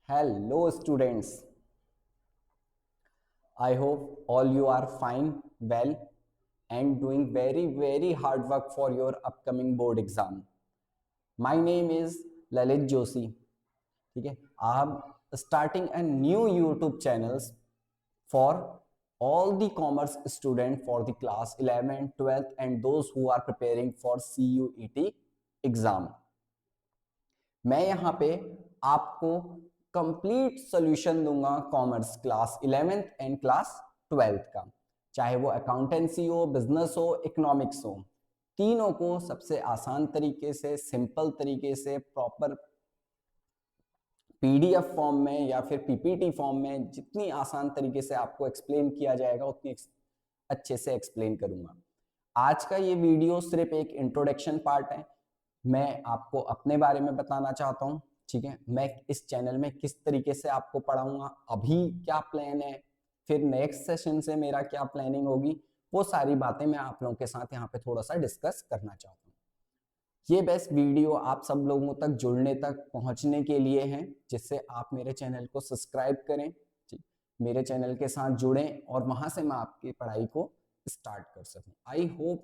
Hello students, I hope all you are fine, well and doing very hard work for your upcoming board exam. My name is Lalit Joshi. ठीक है, I'm starting a new YouTube channels for all the commerce student for the class 11, 12th and those who are preparing for CUET exam. मैं यहाँ पे आपको complete solution दूंगा commerce class 11th and class 12th का, चाहे वो accountancy हो, business हो, इकोनॉमिक्स हो, तीनों को सबसे आसान तरीके से, सिंपल तरीके से, प्रॉपर पीडीएफ फॉर्म में या फिर पीपीटी फॉर्म में जितनी आसान तरीके से आपको एक्सप्लेन किया जाएगा उतनी अच्छे से एक्सप्लेन करूंगा। आज का ये वीडियो सिर्फ एक इंट्रोडक्शन पार्ट है। मैं आपको अपने बारे में बताना चाहता हूँ, ठीक है, मैं इस चैनल में किस तरीके से आपको पढ़ाऊंगा, अभी क्या प्लान है, फिर नेक्स्ट सेशन से मेरा क्या प्लानिंग होगी, वो सारी बातें मैं आप लोगों के साथ यहाँ पे थोड़ा सा डिस्कस करना चाहता हूँ। ये बेस्ट वीडियो आप सब लोगों तक जुड़ने तक पहुंचने के लिए है, जिससे आप मेरे चैनल को सब्सक्राइब करें, ठीक, मेरे चैनल के साथ जुड़ें और वहां से मैं आपकी पढ़ाई को स्टार्ट कर सकूं। आई होप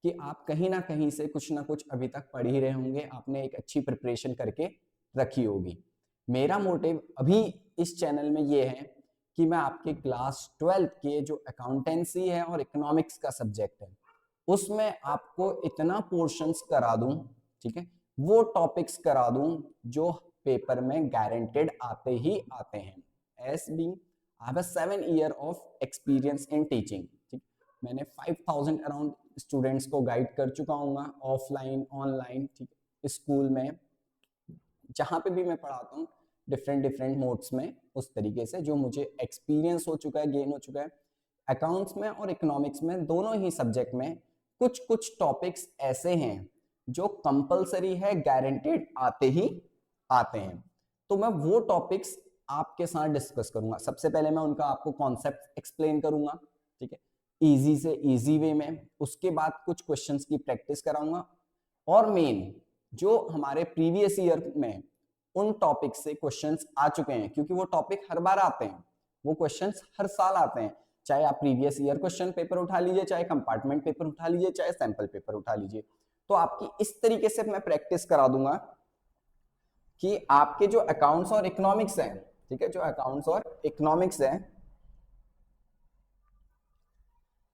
कि आप कहीं ना कहीं से कुछ ना कुछ अभी तक पढ़ ही रहे होंगे, आपने एक अच्छी प्रिपरेशन करके रखी होगी। मेरा मोटिव अभी इस चैनल में ये है कि मैं आपके क्लास 12 के जो अकाउंटेंसी है और इकोनॉमिक्स का सब्जेक्ट है उसमें आपको इतना पोर्शंस करा दूं, ठीक है, वो टॉपिक्स करा दूं जो पेपर में गारंटेड आते ही आते हैं। As being I have a 7 year of experience in teaching, ठीक, मैंने 5000 अराउंड स्टूडेंट्स को गाइड कर चुका हूँ ऑफलाइन ऑनलाइन, ठीक, स्कूल में जहां पे भी मैं पढ़ाता हूँ डिफरेंट मोड्स में, उस तरीके से जो मुझे एक्सपीरियंस हो चुका है, गेन हो चुका है। अकाउंट्स में और इकोनॉमिक्स में दोनों ही सब्जेक्ट में कुछ टॉपिक्स ऐसे हैं जो कंपलसरी है, गारंटेड आते ही आते हैं, तो मैं वो टॉपिक्स आपके साथ डिस्कस करूंगा। सबसे पहले मैं उनका आपको कॉन्सेप्ट एक्सप्लेन करूंगा, ठीक है, इजी से इजी वे में। उसके बाद कुछ क्वेश्चंस की प्रैक्टिस कराऊंगा और मेन जो हमारे प्रीवियस ईयर में उन टॉपिक से क्वेश्चंस आ चुके हैं, क्योंकि वो टॉपिक हर बार आते हैं, वो क्वेश्चंस हर साल आते हैं, चाहे आप प्रीवियस ईयर क्वेश्चन पेपर उठा लीजिए, चाहे कंपार्टमेंट पेपर उठा लीजिए, चाहे सैंपल पेपर उठा लीजिए, तो आपकी इस तरीके से मैं प्रैक्टिस करा दूंगा कि आपके जो अकाउंट्स और इकोनॉमिक्स है, ठीक है, जो अकाउंट्स और इकोनॉमिक्स है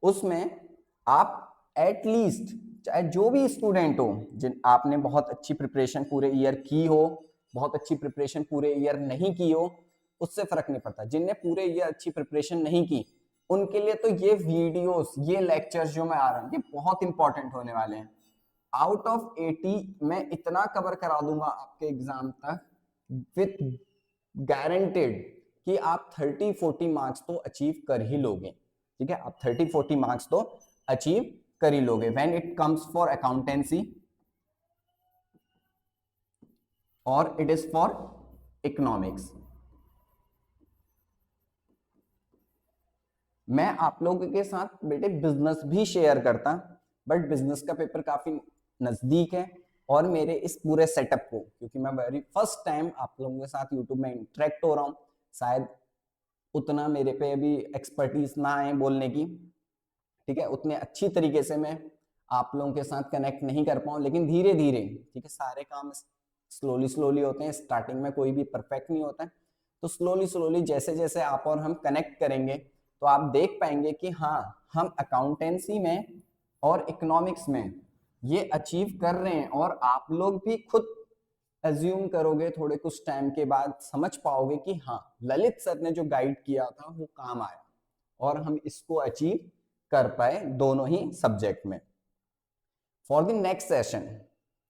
उसमें आप एटलीस्ट, चाहे जो भी स्टूडेंट हो, जिन आपने बहुत अच्छी प्रिपरेशन पूरे ईयर की हो, बहुत अच्छी प्रिपरेशन पूरे ईयर नहीं की हो, उससे फर्क नहीं पड़ता। जिनने पूरे ईयर अच्छी प्रिपरेशन नहीं की उनके लिए तो ये वीडियोस, ये लेक्चर्स जो मैं आ रहा हूँ, ये बहुत इंपॉर्टेंट होने वाले हैं। आउट ऑफ 80 मैं इतना कवर करा दूंगा आपके एग्जाम तक विथ गारंटेड कि आप 30-40 मार्क्स तो अचीव कर ही लोगे, ठीक है, आप 30-40 मार्क्स तो अचीव कर ही लोगे when it comes for accountancy और इट इज फॉर इकोनॉमिक्स। मैं आप लोगों के साथ बेटे बिजनेस भी शेयर करता, बट बिजनेस का पेपर काफी नजदीक है और मेरे इस पूरे सेटअप को, क्योंकि मैं वेरी फर्स्ट टाइम आप लोगों के साथ यूट्यूब में इंटरेक्ट हो रहा हूँ, शायद उतना मेरे पे अभी एक्सपर्टीज ना आए बोलने की, ठीक है, उतने अच्छी तरीके से मैं आप लोगों के साथ कनेक्ट नहीं कर पाऊँ, लेकिन धीरे धीरे, ठीक है, सारे काम स्लोली होते हैं, स्टार्टिंग में कोई भी परफेक्ट नहीं होता है, तो स्लोली जैसे जैसे आप और हम कनेक्ट करेंगे तो आप देख पाएंगे कि हाँ, हम अकाउंटेंसी में और इकोनॉमिक्स में ये अचीव कर रहे हैं, और आप लोग भी खुद एज्यूम करोगे, थोड़े कुछ टाइम के बाद समझ पाओगे कि हाँ, ललित सर ने जो गाइड किया था वो काम आया और हम इसको अचीव कर पाए दोनों ही सब्जेक्ट में। फॉर द नेक्स्ट सेशन,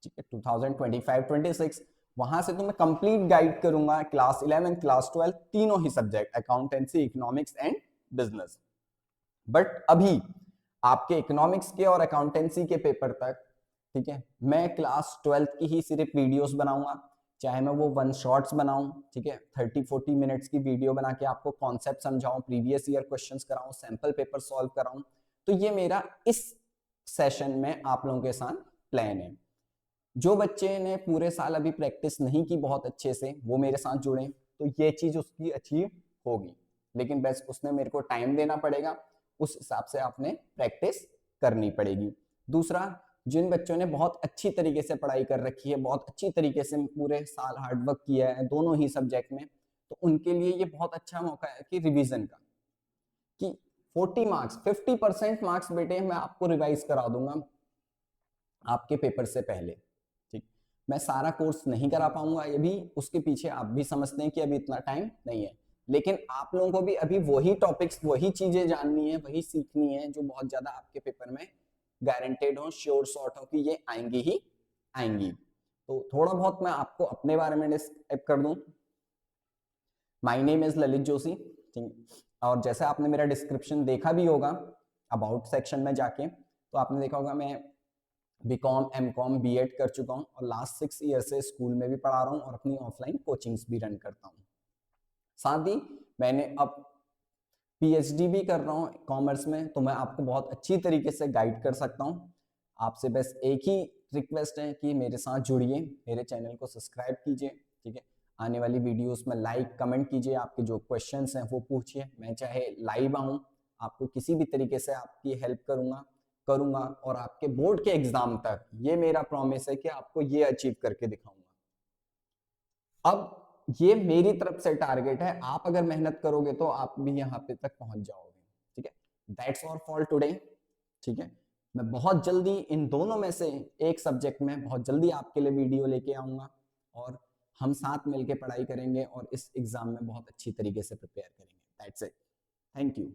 ठीक है, 2025-26 वहां से तो मैं कंप्लीट गाइड करूंगा क्लास 11 क्लास 12 तीनों ही subject, accountancy, economics and business. But अभी आपके इकोनॉमिक्स के और अकाउंटेंसी के पेपर तक, ठीक है, मैं क्लास 12 की ही सिर्फ वीडियोस बनाऊंगा, चाहे मैं वो 1 शॉर्ट्स बनाऊं, ठीक है, 30-40 मिनट्स की वीडियो बना के आपको कॉन्सेप्ट समझाऊं, प्रीवियस ईयर क्वेश्चंस कराऊं, सैंपल पेपर सॉल्व कराऊं, तो ये मेरा इस सेशन में आप लोगों के साथ प्लान है। जो बच्चे ने पूरे साल अभी प्रैक्टिस नहीं की बहुत अच्छे से, वो मेरे साथ जुड़े, तो ये चीज उसकी अचीव होगी। लेकिन बस उसने मेरे को टाइम देना पड़ेगा, उस हिसाब से आपने प्रैक्टिस करनी पड़ेगी। दूसरा, जिन बच्चों ने बहुत अच्छी तरीके से पढ़ाई कर रखी है, बहुत अच्छी तरीके से पूरे साल हार्डवर्क किया है दोनों ही सब्जेक्ट में, तो उनके लिए ये बहुत अच्छा मौका है कि रिवीजन का, कि 40 मार्क्स 50% मार्क्स बेटे मैं आपको रिवाइज करा दूंगा आपके पेपर से पहले। ठीक, मैं सारा कोर्स नहीं करा पाऊंगा, ये भी उसके पीछे आप भी समझते हैं कि अभी इतना टाइम नहीं है, लेकिन आप लोगों को भी अभी वही टॉपिक्स, वही चीजें जाननी है, वही सीखनी है जो बहुत ज्यादा आपके पेपर में गारंटेड हो, श्योर शॉर्ट हो कि ये आएंगी ही आएंगी। तो थोड़ा बहुत मैं आपको अपने बारे में डिस्क्राइब कर दूं। My name is Lalit Joshi, और जैसे आपने मेरा डिस्क्रिप्शन देखा भी होगा अबाउट सेक्शन में जाके, तो आपने देखा होगा मैं बीकॉम, एमकॉम, बीएड कर चुका हूँ और लास्ट 6 ईयर से स्कूल में भी पढ़ा रहा हूँ और अपनी ऑफलाइन कोचिंग्स भी रन करता हूँ। साथ ही मैंने अब पीएचडी भी कर रहा हूँ कॉमर्स में, तो मैं आपको बहुत अच्छी तरीके से गाइड कर सकता हूँ। आपसे बस एक ही रिक्वेस्ट है कि मेरे साथ जुड़िए, मेरे चैनल को सब्सक्राइब कीजिए, ठीक है। आने वाली वीडियोस में लाइक कमेंट कीजिए, आपके जो क्वेश्चंस हैं वो पूछिए, मैं चाहे लाइव आऊँ आपको किसी भी तरीके से आपकी हेल्प करूंगा और आपके बोर्ड के एग्जाम तक ये मेरा प्रॉमिस है कि आपको ये अचीव करके दिखाऊंगा। अब ये मेरी तरफ से टारगेट है, आप अगर मेहनत करोगे तो आप भी यहाँ पे तक पहुंच जाओगे, ठीक है। दैट्स ऑल फॉर टुडे, ठीक है। मैं बहुत जल्दी इन दोनों में से एक सब्जेक्ट में बहुत जल्दी आपके लिए वीडियो लेके आऊंगा और हम साथ मिलके पढ़ाई करेंगे और इस एग्जाम में बहुत अच्छी तरीके से प्रिपेयर करेंगे। That's it, thank you.